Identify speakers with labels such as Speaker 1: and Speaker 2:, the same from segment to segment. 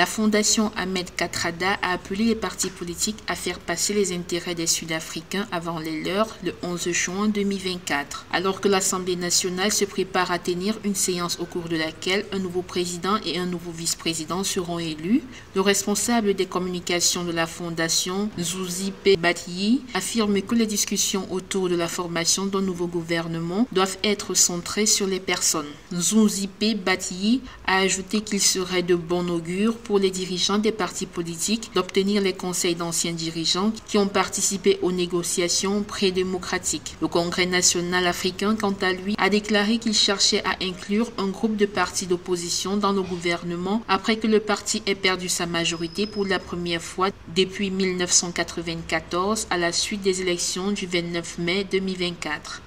Speaker 1: La Fondation Ahmed Kathrada a appelé les partis politiques à faire passer les intérêts des Sud-Africains avant les leurs le 11 juin 2024. Alors que l'Assemblée nationale se prépare à tenir une séance au cours de laquelle un nouveau président et un nouveau vice-président seront élus, le responsable des communications de la Fondation, Nzuzipe Batyi, affirme que les discussions autour de la formation d'un nouveau gouvernement doivent être centrées sur les personnes. Nzuzipe Batyi a ajouté qu'il serait de bon augure pour les dirigeants des partis politiques d'obtenir les conseils d'anciens dirigeants qui ont participé aux négociations pré-démocratiques. Le Congrès national africain, quant à lui, a déclaré qu'il cherchait à inclure un groupe de partis d'opposition dans le gouvernement après que le parti ait perdu sa majorité pour la première fois depuis 1994 à la suite des élections du 29 mai 2024.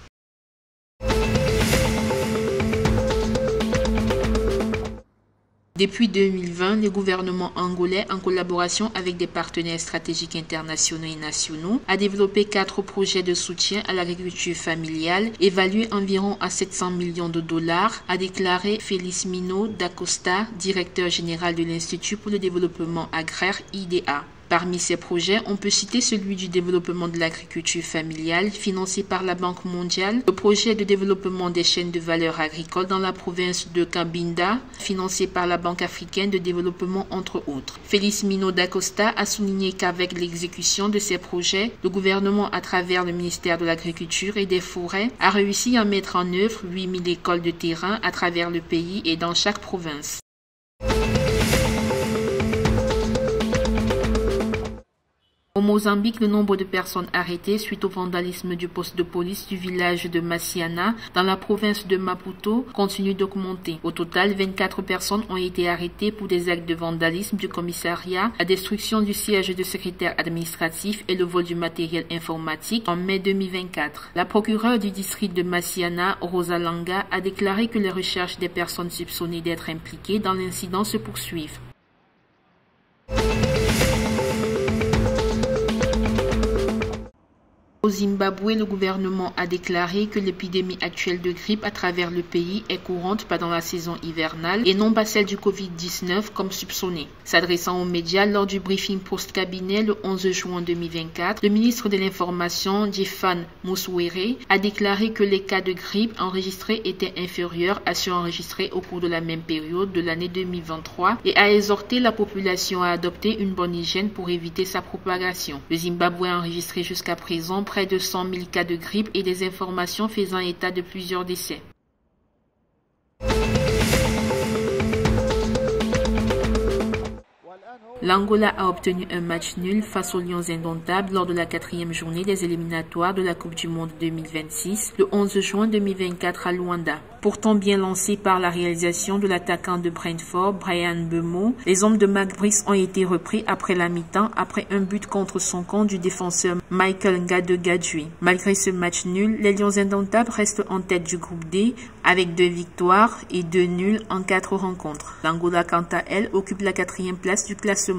Speaker 1: Depuis 2020, le gouvernement angolais, en collaboration avec des partenaires stratégiques internationaux et nationaux, a développé 4 projets de soutien à l'agriculture familiale, évalués environ à 700 millions de dollars, a déclaré Felismino da Costa, directeur général de l'Institut pour le développement agraire IDA. Parmi ces projets, on peut citer celui du développement de l'agriculture familiale, financé par la Banque mondiale, le projet de développement des chaînes de valeur agricole dans la province de Cabinda, financé par la Banque africaine de développement, entre autres. Felismino da Costa a souligné qu'avec l'exécution de ces projets, le gouvernement, à travers le ministère de l'Agriculture et des Forêts, a réussi à mettre en œuvre 8000 écoles de terrain à travers le pays et dans chaque province. Au Mozambique, le nombre de personnes arrêtées suite au vandalisme du poste de police du village de Maciana dans la province de Maputo continue d'augmenter. Au total, 24 personnes ont été arrêtées pour des actes de vandalisme du commissariat, la destruction du siège de secrétaire administratif et le vol du matériel informatique en mai 2024. La procureure du district de Maciana, Rosa Langa, a déclaré que les recherches des personnes soupçonnées d'être impliquées dans l'incident se poursuivent. Au Zimbabwe, le gouvernement a déclaré que l'épidémie actuelle de grippe à travers le pays est courante pendant la saison hivernale et non pas celle du Covid-19 comme soupçonné. S'adressant aux médias lors du briefing post-cabinet le 11 juin 2024, le ministre de l'Information, Jefan Muswere, a déclaré que les cas de grippe enregistrés étaient inférieurs à ceux enregistrés au cours de la même période de l'année 2023 et a exhorté la population à adopter une bonne hygiène pour éviter sa propagation. Le Zimbabwe a enregistré jusqu'à présent près de 100 000 cas de grippe et des informations faisant état de plusieurs décès. L'Angola a obtenu un match nul face aux Lions indomptables lors de la 4e journée des éliminatoires de la Coupe du Monde 2026, le 11 juin 2024 à Luanda. Pourtant bien lancé par la réalisation de l'attaquant de Brentford, Brian Mbeumo, les hommes de Mark Briggs ont été repris après la mi-temps après un but contre son camp du défenseur Michael Ngadegadjui. Malgré ce match nul, les Lions indomptables restent en tête du groupe D avec 2 victoires et 2 nuls en 4 rencontres. L'Angola, quant à elle, occupe la 4e place du classement.